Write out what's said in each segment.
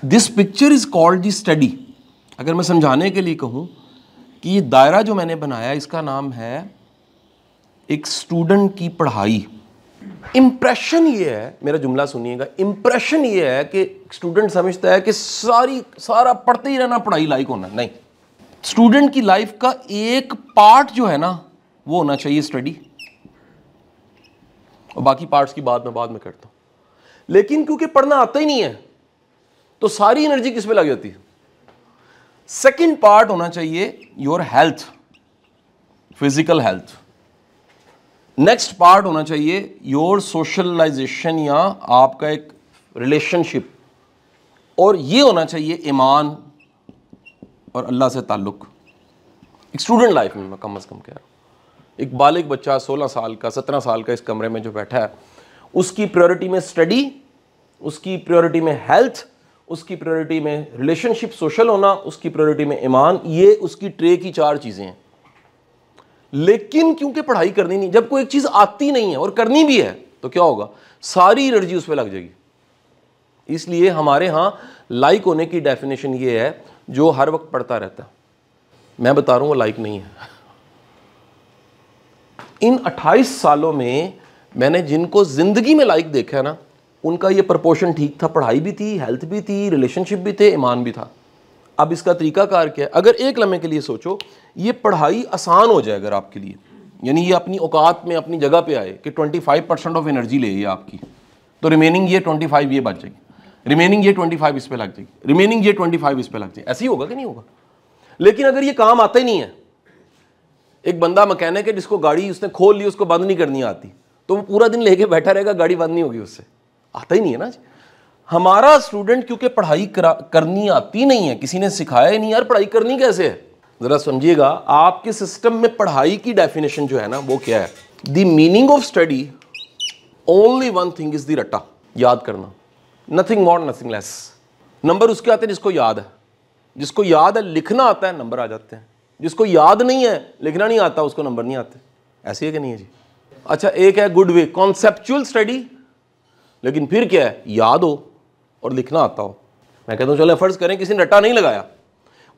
This picture is called the study. अगर मैं समझाने के लिए कहूँ कि ये दायरा जो मैंने बनाया इसका नाम है एक स्टूडेंट की पढ़ाई। इंप्रेशन ये है, मेरा जुमला सुनिएगा, इंप्रेशन ये है कि स्टूडेंट समझता है कि सारा पढ़ते ही रहना, पढ़ाई लायक होना। नहीं, स्टूडेंट की लाइफ का एक पार्ट जो है ना वो होना चाहिए स्टडी, और बाकी पार्ट्स की बात मैं बाद में करता हूं। लेकिन क्योंकि पढ़ना आता ही नहीं है तो सारी एनर्जी किस पे लग जाती है? सेकंड पार्ट होना चाहिए your health, physical health. Next part होना चाहिए योर सोशलाइजेशन या आपका एक रिलेशनशिप, और ये होना चाहिए ईमान और अल्लाह से ताल्लुक। एक स्टूडेंट लाइफ में मैं कम से कम कह रहा हूँ, एक बालिग बच्चा 16 साल का 17 साल का इस कमरे में जो बैठा है, उसकी प्रायोरिटी में स्टडी, उसकी प्रायोरिटी में हेल्थ, उसकी प्रायोरिटी में रिलेशनशिप सोशल होना, उसकी प्रायोरिटी में ईमान। ये उसकी ट्रे की 4 चीज़ें हैं। लेकिन क्योंकि पढ़ाई करनी नहीं, जब कोई एक चीज़ आती नहीं है और करनी भी है तो क्या होगा? सारी एनर्जी उस पर लग जाएगी। इसलिए हमारे यहाँ लाइक होने की डेफिनेशन ये है जो हर वक्त पढ़ता रहता है। मैं बता रहा हूँ वो लाइक नहीं है। इन 28 सालों में मैंने जिनको जिंदगी में लाइक देखा है ना, उनका ये प्रपोर्शन ठीक था। पढ़ाई भी थी, हेल्थ भी थी, रिलेशनशिप भी थे, ईमान भी था। अब इसका तरीकाकार क्या है? अगर एक लम्हे के लिए सोचो, ये पढ़ाई आसान हो जाए अगर आपके लिए, यानी ये अपनी औकात में अपनी जगह पे आए कि 25% ऑफ एनर्जी ले ये आपकी, तो रिमेनिंग ये 25 ये बच जाएगी, रिमेनिंग ये 25 इस पे लग जाएगी, रिमेनिंग ये 25 इस पे लग जाएगी। ऐसे ही होगा कि नहीं होगा? लेकिन अगर ये काम आता ही नहीं है, एक बंदा मैकेनिक है जिसको गाड़ी उसने खोल ली, उसको बंद नहीं करनी आती, तो वो पूरा दिन लेके बैठा रहेगा, गाड़ी बंद नहीं होगी उससे। आता ही नहीं है ना। हमारा स्टूडेंट क्योंकि पढ़ाई करनी आती नहीं है, किसी ने सिखाया ही नहीं, यार पढ़ाई करनी कैसे है। जरा समझिएगा, आपके सिस्टम में पढ़ाई की डेफिनेशन जो है ना वो क्या है? The meaning of study, only one thing is the रट्टा, याद करना, nothing more nothing less. Number उसके आते हैं जिसको याद है, जिसको याद है लिखना आता है नंबर आ जाते हैं, जिसको याद नहीं है लिखना नहीं आता उसको नंबर नहीं आते। ऐसे है कि नहीं है जी? अच्छा, एक है गुड वे, कॉन्सेप्चुअल स्टडी, लेकिन फिर क्या है? याद हो और लिखना आता हो। मैं कहता हूं चलो फर्ज करें किसी ने रट्टा नहीं लगाया,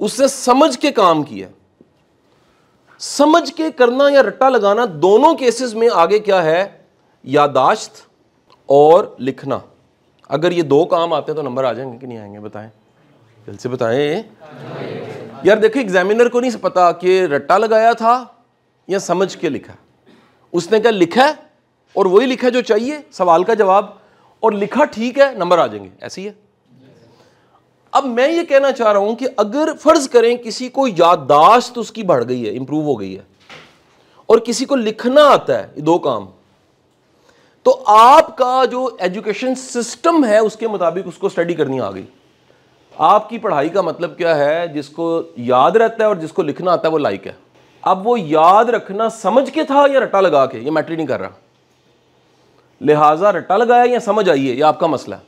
उससे समझ के काम किया। समझ के करना या रट्टा लगाना, दोनों केसेस में आगे क्या है? यादाश्त और लिखना। अगर ये 2 काम आते हैं तो नंबर आ जाएंगे कि नहीं आएंगे? बताएं, जल्द से बताएं। यार देखो, एग्जामिनर को नहीं पता कि रट्टा लगाया था या समझ के लिखा। उसने क्या लिखा है और वही लिखा जो चाहिए, सवाल का जवाब, और लिखा ठीक है, नंबर आ जाएंगे। ऐसी है। अब मैं ये कहना चाह रहा हूं कि अगर फर्ज करें किसी को याददाश्त उसकी बढ़ गई है, इंप्रूव हो गई है, और किसी को लिखना आता है, ये 2 काम, तो आपका जो एजुकेशन सिस्टम है उसके मुताबिक उसको स्टडी करनी आ गई। आपकी पढ़ाई का मतलब क्या है? जिसको याद रहता है और जिसको लिखना आता है वो लाइक है। अब वो याद रखना समझ के था या रट्टा लगा के, ये मैटर नहीं कर रहा। लिहाजा रट्टा लगाया या समझ आई है, ये आपका मसला है।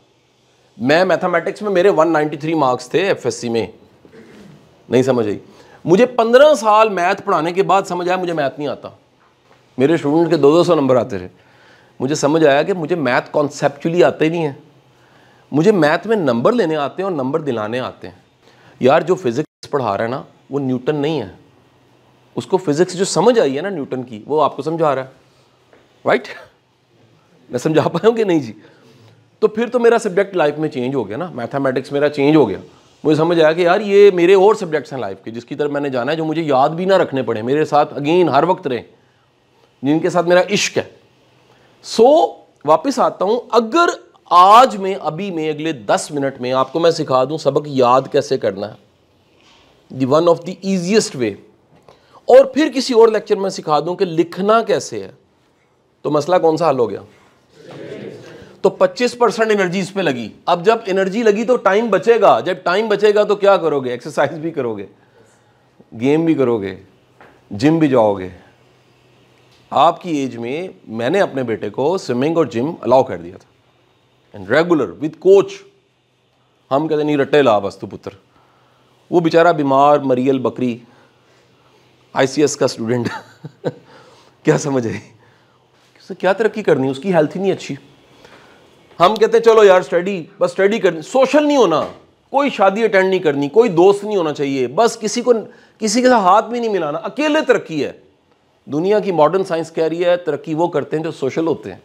मैं मैथमेटिक्स में मेरे 193 मार्क्स थे एफएससी में, नहीं समझ आई। मुझे 15 साल मैथ पढ़ाने के बाद समझ आया मुझे मैथ नहीं आता। मेरे स्टूडेंट के 200 नंबर आते थे। मुझे समझ आया कि मुझे मैथ कॉन्सेप्चुअली आता ही नहीं है। मुझे मैथ में नंबर लेने आते हैं और नंबर दिलाने आते हैं। यार जो फिजिक्स पढ़ा रहा है ना वो न्यूटन नहीं है, उसको फिजिक्स जो समझ आई है ना न्यूटन की, वो आपको समझा रहा है। राइट? मैं समझा पाया हूँ कि नहीं जी? तो फिर तो मेरा सब्जेक्ट लाइफ में चेंज हो गया ना, मैथमेटिक्स मेरा चेंज हो गया। मुझे समझ आया कि यार ये मेरे और सब्जेक्ट्स हैं लाइफ के जिसकी तरफ मैंने जाना है, जो मुझे याद भी ना रखने पड़े, मेरे साथ अगेन हर वक्त रहे, जिनके साथ मेरा इश्क है। वापस आता हूँ, अगर आज में अभी में अगले 10 मिनट में आपको मैं सिखा दूँ सबक याद कैसे करना है, the one of the easiest way, और फिर किसी और लेक्चर में सिखा दूँ कि लिखना कैसे है, तो मसला कौन सा हल हो गया? तो 25% एनर्जी इस पे लगी। अब जब एनर्जी लगी तो टाइम बचेगा, जब टाइम बचेगा तो क्या करोगे? एक्सरसाइज भी करोगे, गेम भी करोगे, जिम भी जाओगे। आपकी एज में मैंने अपने बेटे को स्विमिंग और जिम अलाउ कर दिया था, एंड रेगुलर विद कोच। हम कहते नहीं रट्टे ला बस तू पुत्र। वो बेचारा बीमार मरियल बकरी, आईसीएस का स्टूडेंट क्या समझ आई, उसने क्या तरक्की करनी, उसकी हेल्थ ही नहीं अच्छी। हम कहते चलो यार स्टडी, बस स्टडी करनी, सोशल नहीं होना। कोई शादी अटेंड नहीं करनी, कोई दोस्त नहीं होना चाहिए, बस किसी के साथ हाथ भी नहीं मिलाना, अकेले तरक्की है। दुनिया की मॉडर्न साइंस कह रही है तरक्की वो करते हैं जो सोशल होते हैं।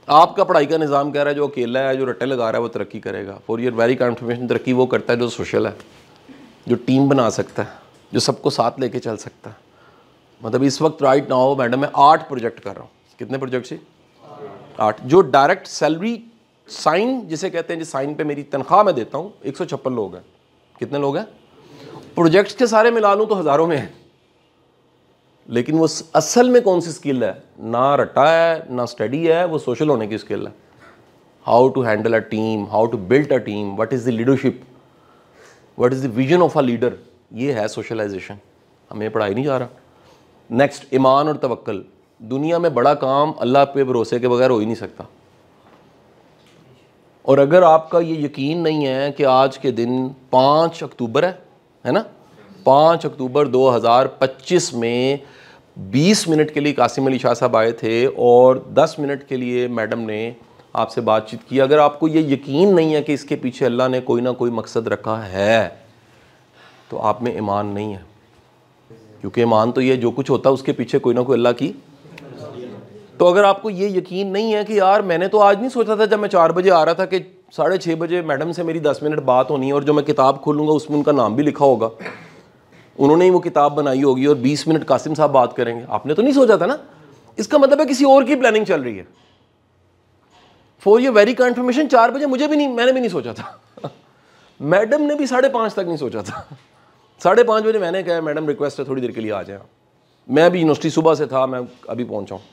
आपका पढ़ाई का निज़ाम कह रहा है जो अकेला है, जो रट्टे लगा रहा है वो तरक्की करेगा। फॉर योर वेरी कंफर्मेशन, तरक्की वो करता है जो सोशल है, जो टीम बना सकता है, जो सबको साथ लेके चल सकता है। मतलब इस वक्त राइट नाउ मैडम मैं 8 प्रोजेक्ट कर रहा हूँ। कितने प्रोजेक्ट से? 8। जो डायरेक्ट सैलरी साइन जिसे कहते हैं, जिस साइन पे मेरी तनख्वाह मैं देता हूँ, 156 लोग हैं। कितने लोग हैं? प्रोजेक्ट्स के सारे मिला लूँ तो हज़ारों में हैं, लेकिन वो असल में कौन सी स्किल है? ना रट्टा है ना स्टडी है, वो सोशल होने की स्किल है। How to handle a team, how to build a team, what is the leadership, what is the vision of a leader, ये है सोशलाइजेशन। हमें पढ़ाई नहीं जा रहा। नेक्स्ट, ईमान और तवक्कल। दुनिया में बड़ा काम अल्लाह पे भरोसे के बगैर हो ही नहीं सकता। और अगर आपका ये यकीन नहीं है कि आज के दिन 5 अक्टूबर है ना, 5 अक्टूबर 2025 में 20 मिनट के लिए कासिम अली शाह साहब आए थे और 10 मिनट के लिए मैडम ने आपसे बातचीत की। अगर आपको ये यकीन नहीं है कि इसके पीछे अल्लाह ने कोई ना कोई मकसद रखा है, तो आप में ईमान नहीं है। क्योंकि ईमान तो ये जो कुछ होता है उसके पीछे कोई ना कोई अल्लाह की। तो अगर आपको ये यकीन नहीं है कि यार मैंने तो आज नहीं सोचा था जब मैं 4 बजे आ रहा था कि 6:30 बजे मैडम से मेरी 10 मिनट बात होनी है और जो मैं किताब खोलूँगा उसमें उनका नाम भी लिखा होगा, उन्होंने ही वो किताब बनाई होगी और 20 मिनट कासिम साहब बात करेंगे, आपने तो नहीं सोचा था ना। इसका मतलब है किसी और की प्लानिंग चल रही है। फॉर योर वेरी कंफर्मेशन, 4 बजे मैंने भी नहीं सोचा था मैडम ने भी 5:30 तक नहीं सोचा था। 5:30 बजे मैंने कहा मैडम रिक्वेस्ट है थोड़ी देर के लिए आ जाए। मैं अभी यूनिवर्सिटी सुबह से था, मैं अभी पहुंचा हूँ।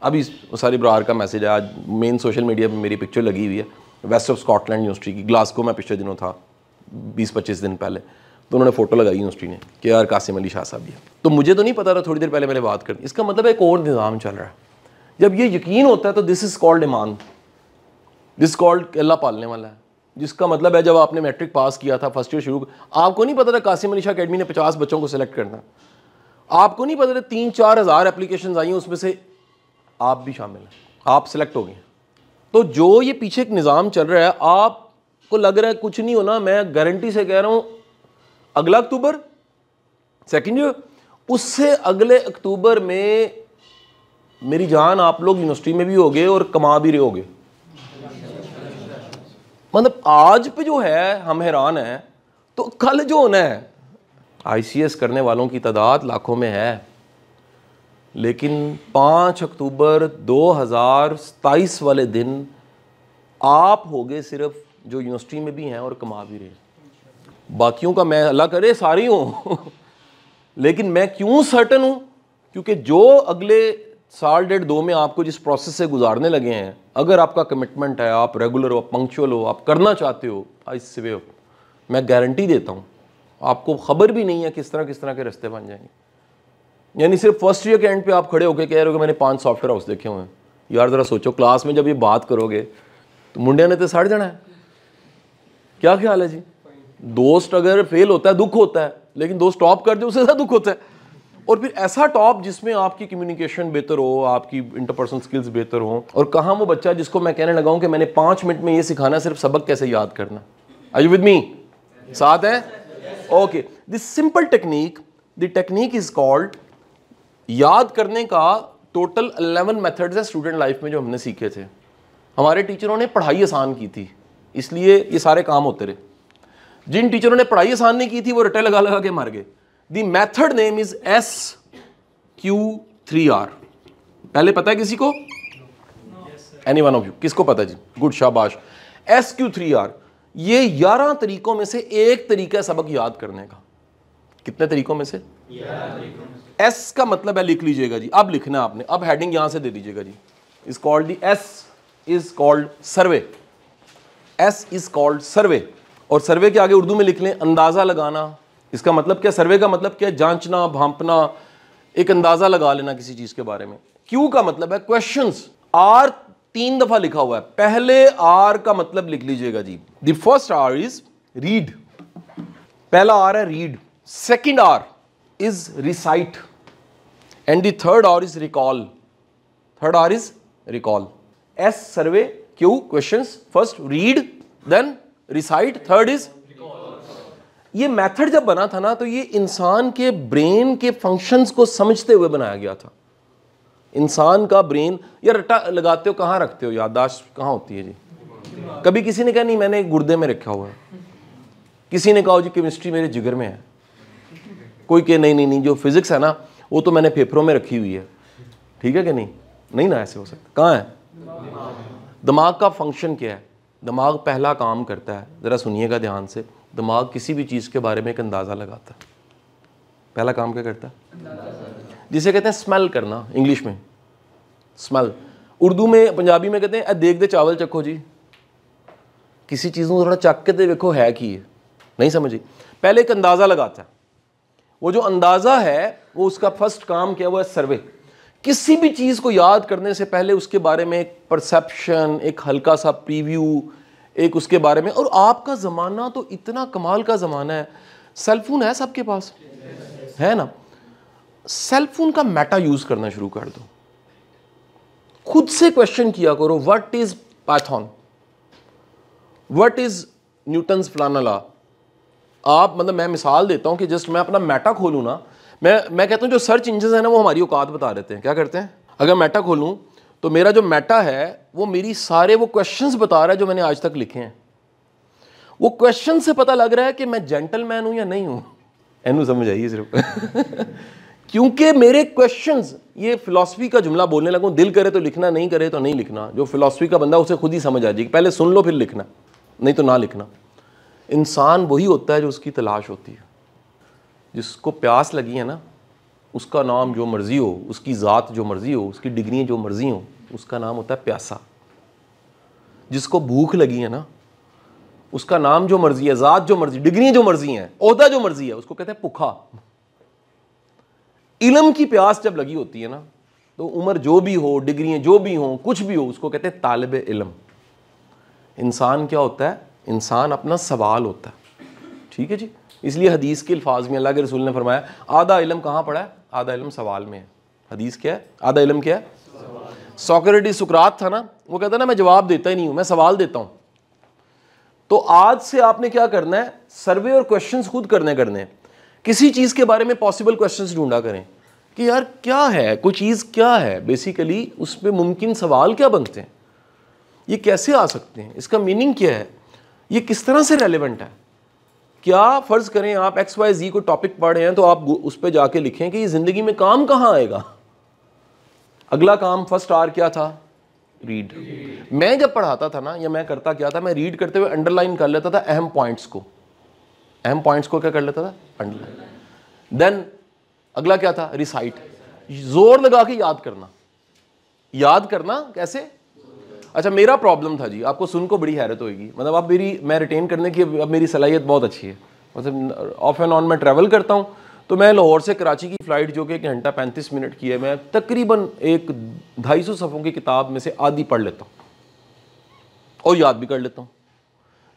अभी सारी बरार का मैसेज है, आज मेन सोशल मीडिया पे मेरी पिक्चर लगी हुई है वेस्ट ऑफ स्कॉटलैंड यूनिवर्सिटी की। ग्लासगो में पिछले दिनों था, 20-25 दिन पहले, तो उन्होंने फ़ोटो लगाई यूनिवर्सिटी ने कि यार कासिम अली शाह साहब ये। तो मुझे तो नहीं पता था, थोड़ी देर पहले मैंने बात कर दी। इसका मतलब एक और निज़ाम चल रहा है। जब ये यकीन होता है तो दिस इज़ कॉल्ड ईमान, दिस कॉल्ड अल्लाह पालने वाला है। जिसका मतलब है जब आपने मैट्रिक पास किया था, फर्स्ट ईयर शुरू, आपको नहीं पता था कासिम अली शाह अकेडमी ने 50 बच्चों को सिलेक्ट करना। आपको नहीं पता था 3-4 हज़ार एप्लीकेशन आई हैं, उसमें से आप भी शामिल हैं, आप सिलेक्ट हो गए। तो जो ये पीछे एक निज़ाम चल रहा है, आपको लग रहा है कुछ नहीं होना, मैं गारंटी से कह रहा हूँ अगला अक्टूबर सेकेंड ईयर, उससे अगले अक्टूबर में मेरी जान आप लोग यूनिवर्सिटी में भी होगे और कमा भी रहे होगे। मतलब आज पे जो है हम हैरान हैं, तो कल जो होना है। ICS करने वालों की तादाद लाखों में है, लेकिन 5 अक्टूबर 2027 वाले दिन आप होगे सिर्फ जो यूनिवर्सिटी में भी हैं और कमा भी रहे। बाकियों का मैं अल्लाह करे सारी हूँ लेकिन मैं क्यों सर्टन हूँ? क्योंकि जो अगले साल 1.5-2 में आपको जिस प्रोसेस से गुजारने लगे हैं, अगर आपका कमिटमेंट है, आप रेगुलर हो, पंक्चुअल हो, आप करना चाहते हो, इससे हो, मैं गारंटी देता हूँ आपको खबर भी नहीं है किस तरह के रास्ते बन जाएंगे। यानी सिर्फ फर्स्ट ईयर के एंड पे आप खड़े होकर कह रहे हो कि मैंने 5 सॉफ्टवेयर हाउस देखे हुए हैं। यार ज़रा सोचो, क्लास में जब ये बात करोगे तो मुंडिया ने तो सड़ जाना है। क्या ख्याल है जी? दोस्त अगर फेल होता है दुख होता है, लेकिन दोस्त टॉप कर दे उससे ज़्यादा दुख होता है। और फिर ऐसा टॉप जिसमें आपकी कम्युनिकेशन बेहतर हो, आपकी इंटरपर्सनल स्किल्स बेहतर हो। और कहाँ वो बच्चा जिसको मैं कहने लगा हूँ कि मैंने 5 मिनट में ये सिखाना सिर्फ सबक कैसे याद करना। Are you with me? साथ है? Okay, this simple technique, the technique is called, याद करने का टोटल 11 मेथड्स है स्टूडेंट लाइफ में जो हमने सीखे थे। हमारे टीचरों ने पढ़ाई आसान की थी, इसलिए ये सारे काम होते रहे। जिन टीचरों ने पढ़ाई आसान नहीं की थी वो रटे लगा लगा के मर गए। The method name is SQ3R। पहले पता है किसी को? Any one of you? किसको पता जी? गुड, शाबाश। SQ3R ये 11 तरीकों में से एक तरीका है सबक याद करने का। कितने तरीकों में से? 11 तरीकों में से। S का मतलब है, लिख लीजिएगा जी, अब लिखना है आपने, अब हेडिंग यहां से दे दीजिएगा जी। Is called the S is called survey. S is called survey. और सर्वे के आगे उर्दू में लिख लें अंदाजा लगाना। इसका मतलब क्या? सर्वे का मतलब क्या? जांचना, भांपना, एक अंदाजा लगा लेना किसी चीज के बारे में। Q का मतलब है क्वेश्चंस। R 3 दफा लिखा हुआ है। पहले R का मतलब लिख लीजिएगा जी। The first R is read. पहला R है read. Second R is recite and the third R is recall. Third R is recall. S survey, Q questions, first read, then recite, third is. ये method जब बना था ना तो ये इंसान के ब्रेन के फंक्शंस को समझते हुए बनाया गया था। इंसान का ब्रेन, या रट्टा लगाते हो कहाँ रखते हो, याददाश्त कहाँ होती है जी? कभी किसी ने कहा नहीं मैंने गुर्दे में रखा हुआ है, किसी ने कहा जी केमिस्ट्री मेरे जिगर में है, कोई कहे नहीं नहीं नहीं जो फिजिक्स है ना वो तो मैंने फेफड़ों में रखी हुई है। ठीक है कि नहीं? नहीं ना, ऐसे हो सकता। कहाँ है दिमाग का फंक्शन? क्या है दिमाग? पहला काम करता है, ज़रा सुनिएगा ध्यान से, दिमाग किसी भी चीज़ के बारे में एक अंदाज़ा लगाता है। पहला काम क्या करता है? जिसे कहते हैं स्मेल करना, इंग्लिश में स्मेल, उर्दू में पंजाबी में कहते हैं देख दे चावल चखो जी। किसी चीज़ को थोड़ा चख के देखो है कि है, नहीं समझी? पहले एक अंदाज़ा लगाता है। वो जो अंदाज़ा है वो उसका फर्स्ट काम क्या, वो है सर्वे। किसी भी चीज़ को याद करने से पहले उसके बारे में एक परसेप्शन, एक हल्का सा प्रीव्यू, एक उसके बारे में। और आपका ज़माना तो इतना कमाल का ज़माना है, सेलफोन है सबके पास, है ना? सेलफोन का मेटा यूज़ करना शुरू कर दो। खुद से क्वेश्चन किया करो, what is Python, what is Newton's फलाना लॉ। आप मतलब मैं मिसाल देता हूँ कि जस्ट मैं अपना मेटा खोलूँ ना, मैं कहता हूँ जो सर्च इंजन है ना वो हमारी औकात बता देते हैं। क्या करते हैं? अगर मेटा खोलूँ तो मेरा जो मेटा है वो मेरी सारे वो क्वेश्चंस बता रहा है जो मैंने आज तक लिखे हैं। वो क्वेश्चन से पता लग रहा है कि मैं जेंटलमैन हूँ या नहीं हूँ। एनू समझ आइए सिर्फ क्योंकि मेरे क्वेश्चंस, ये फिलॉसफी का जुमला बोलने लगूँ, दिल करे तो लिखना, नहीं करे तो नहीं लिखना। जो फिलॉसफी का बंदा उसे खुद ही समझ आ जाएगी, पहले सुन लो फिर लिखना, नहीं तो ना लिखना। इंसान वही होता है जो उसकी तलाश होती है। जिसको प्यास लगी है ना, उसका नाम जो मर्ज़ी हो, उसकी ज़ात जो मर्ज़ी हो, उसकी डिग्रियाँ जो मर्ज़ी हो, उसका नाम होता है प्यासा। जिसको भूख लगी है ना, उसका नाम जो मर्ज़ी है, ज़ात जो मर्ज़ी, डिग्रियाँ जो मर्ज़ी हैं, ओहदा जो मर्ज़ी है, उसको कहते हैं भूखा। इल्म की प्यास जब लगी होती है ना, तो उम्र जो भी हो, डिग्रियाँ जो भी हो, कुछ भी हो, उसको कहते हैं तालिब इल्म। इंसान क्या होता है? इंसान अपना सवाल होता है। ठीक है जी? इसलिए हदीस के अल्फाज में अल्लाह के रसूल ने फरमाया आधा इल्म कहाँ पड़ा है? आधा इल्म सवाल में है। हदीस क्या है? आधा इल्म क्या है? सोक्रेटिस, सुकरात था ना, वो कहता ना मैं जवाब देता ही नहीं हूँ, मैं सवाल देता हूँ। तो आज से आपने क्या करना है? सर्वे और क्वेश्चंस खुद करने हैं। किसी चीज़ के बारे में पॉसिबल क्वेश्चंस ढूंढा करें कि यार क्या है, कोई चीज़ क्या है, बेसिकली उस पर मुमकिन सवाल क्या बनते हैं, ये कैसे आ सकते हैं, इसका मीनिंग क्या है, ये किस तरह से रेलेवेंट है। क्या फ़र्ज़ करें आप XYZ को टॉपिक पढ़ रहे हैं तो आप उस पर जाके लिखें कि ये ज़िंदगी में काम कहाँ आएगा। अगला काम फर्स्ट आर क्या था? रीड। मैं जब पढ़ाता था ना, या मैं करता क्या था, मैं रीड करते हुए अंडरलाइन कर लेता था अहम पॉइंट्स को। अहम पॉइंट्स को क्या कर लेता था? अंडरलाइन। देन अगला क्या था? रिसाइट। जोर लगा के याद करना। याद करना कैसे? अच्छा, मेरा प्रॉब्लम था जी, आपको सुन को बड़ी हैरत होगी, मतलब आप मैं रिटेन करने की अब मेरी सलाहियत बहुत अच्छी है। मतलब ऑफ एंड ऑन मैं ट्रैवल करता हूँ, तो मैं लाहौर से कराची की फ़्लाइट जो कि 1 घंटा 35 मिनट की है, मैं तकरीबन 250 सफ़ों की किताब में से आधी पढ़ लेता हूँ और याद भी कर लेता हूँ।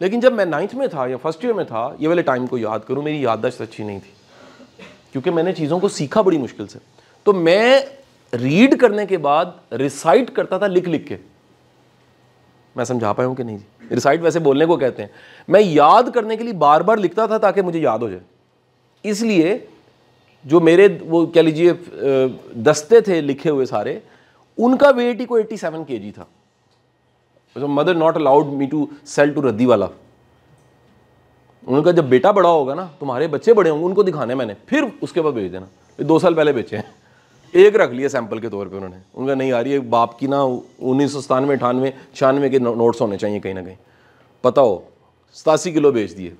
लेकिन जब मैं 9th में था या फर्स्ट ईयर में था, ये वाले टाइम को याद करूँ, मेरी याददाश्त अच्छी नहीं थी क्योंकि मैंने चीज़ों को सीखा बड़ी मुश्किल से। तो मैं रीड करने के बाद रिसाइट करता था लिख लिख के। मैं समझा पाया हूँ कि नहीं जी? रिसाइट वैसे बोलने को कहते हैं। मैं याद करने के लिए बार बार लिखता था ताकि मुझे याद हो जाए। इसलिए जो मेरे वो कह लीजिए दस्ते थे लिखे हुए सारे, उनका वेट ही कोई 87 kg था। Mother not allowed me to sell to रद्दी वाला। उनका जब बेटा बड़ा होगा ना, तुम्हारे बच्चे बड़े होंगे, उनको दिखाने मैंने, फिर उसके बाद भेज देना। 2 साल पहले बेचे हैं, एक रख लिया सैंपल के तौर पे उन्होंने। उनका नहीं आ रही है, बाप की ना 1997, 98, 96 के नोट्स होने चाहिए कहीं ना कहीं, पता हो। 87 किलो बेच दिए।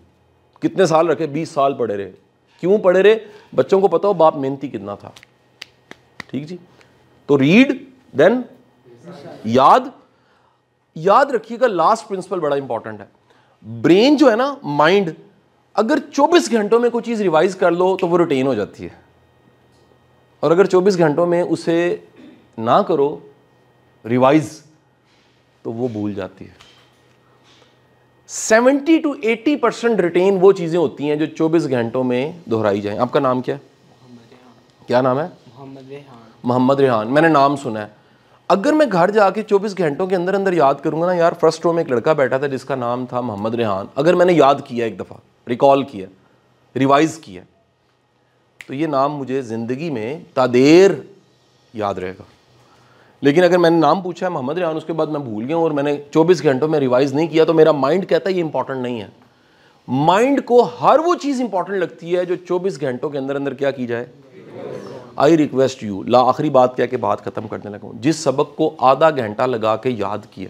कितने साल रखे? 20 साल पड़े रहे। क्यों पड़े रहे? बच्चों को पता हो बाप मेहनती कितना था। ठीक जी? तो रीड, देन याद रखिएगा। लास्ट प्रिंसिपल बड़ा इंपॉर्टेंट है। ब्रेन जो है ना, माइंड, अगर 24 घंटों में कोई चीज़ रिवाइज कर लो तो वो रिटेन हो जाती है, और अगर 24 घंटों में उसे ना करो रिवाइज तो वो भूल जाती है। 70 to 80% रिटेन वो चीज़ें होती हैं जो 24 घंटों में दोहराई जाएं। आपका नाम क्या है? क्या नाम है? मोहम्मद रेहान। मैंने नाम सुना है। अगर मैं घर जाके 24 घंटों के अंदर अंदर याद करूंगा ना, यार फर्स्ट रो में एक लड़का बैठा था जिसका नाम था मोहम्मद रेहान, अगर मैंने याद किया, एक दफ़ा रिकॉल किया, रिवाइज किया, तो ये नाम मुझे ज़िंदगी में तादेर याद रहेगा। लेकिन अगर मैंने नाम पूछा है मोहम्मद रेहान, उसके बाद मैं भूल गया हूँ और मैंने 24 घंटों में रिवाइज नहीं किया, तो मेरा माइंड कहता है ये इंपॉर्टेंट नहीं है। माइंड को हर वो चीज़ इंपॉर्टेंट लगती है जो 24 घंटों के अंदर अंदर क्या की जाए। आई रिक्वेस्ट यू, ला आखिरी बात कह के बात ख़त्म करने लगा हूँ, जिस सबक को आधा घंटा लगा के याद किया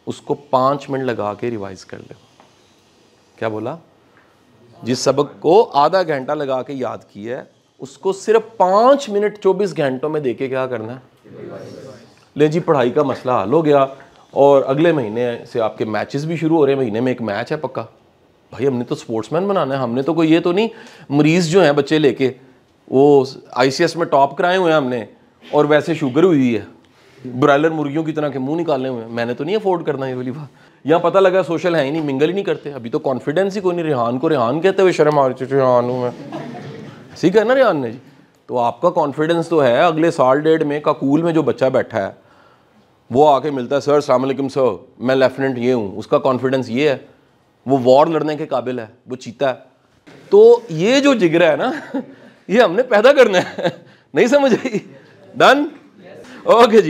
उसको 5 मिनट लगा के रिवाइज कर ले। क्या बोला? जिस सबक को आधा घंटा लगा के याद किया है उसको सिर्फ 5 मिनट 24 घंटों में देके क्या करना है, ले जी पढ़ाई का मसला हल हो गया। और अगले महीने से आपके मैचेस भी शुरू हो रहे हैं, महीने में एक मैच है पक्का। भाई हमने तो स्पोर्ट्समैन बनाना है, हमने तो कोई ये तो नहीं मरीज जो हैं बच्चे लेके वो ICS में टॉप कराए हुए हैं हमने और वैसे शुगर हुई है, ब्रायलर मुर्गियों की तरह के मुंह निकाले हुए हैं। मैंने तो नहीं अफोर्ड करना ये वाली बात। यहाँ पता लगा सोशल है ही नहीं, मिंगल ही नहीं करते। अभी तो कॉन्फिडेंस ही कोई नहीं। रेहान को रेहान कहते हुए शर्म आ रही, रेहान हूँ मैं, ठीक है ना रेहान ने जी। तो आपका कॉन्फिडेंस तो है। अगले साल डेढ़ में काकूल में जो बच्चा बैठा है वो आके मिलता है, सर अस्सलाम वालेकुम सर, मैं लेफ्टिनेंट ये हूँ, उसका कॉन्फिडेंस ये है, वो वॉर लड़ने के काबिल है, वो चीता है। तो ये जो जिगरा है ना ये हमने पैदा करना है। नहीं समझ आई? डन? ओके जी।